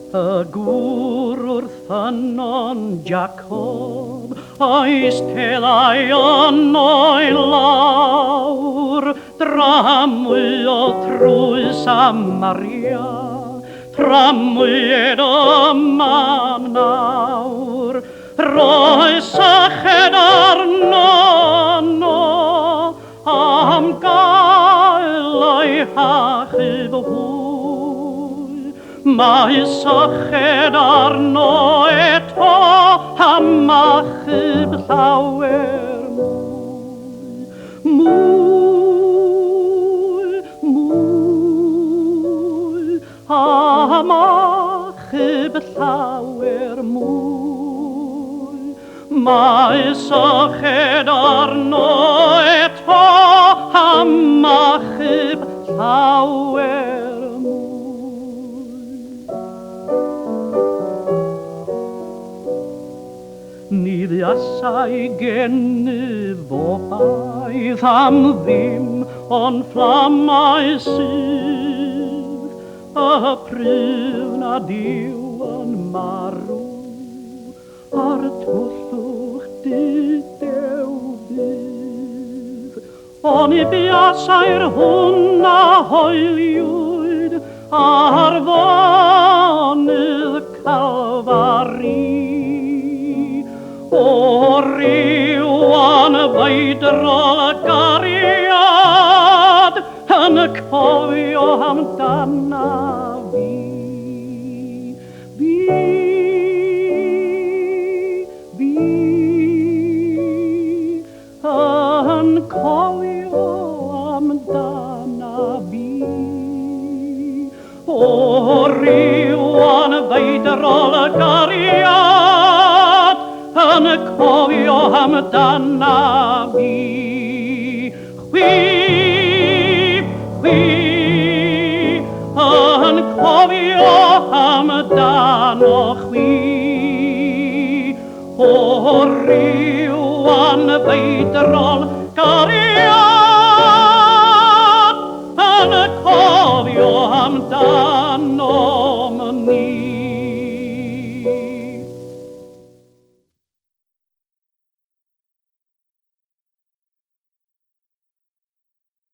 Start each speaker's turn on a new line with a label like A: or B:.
A: Y gŵr wrth ynon Jacob, oes telai yn o'i lawr, dramwyo trwy Samaria, tramwyd yma nawr, roes ached arno am gael ei hachub hwy. Mae syched arno eto am achub llawer mwy. Mwy, am achub llawer mwy. Mae syched arno eto am achub llawer mwy. Ni ddiasau gennyfobaeth am ddim ond fflamau sydd, y pryf na Duw yn marw ar twllwch didew bydd. Ond I biasau'r hwnna hoeliwyd ar fonydd Calfari. O ryw anfeidrol gariad yn cofio amdana fi. Yn cofio amdana fi. O ryw anfeidrol gariad yn cofio amdana fi. Chwi, yn cofio amdano chwi. O ryw anfeidrol gariad yn cofio amdano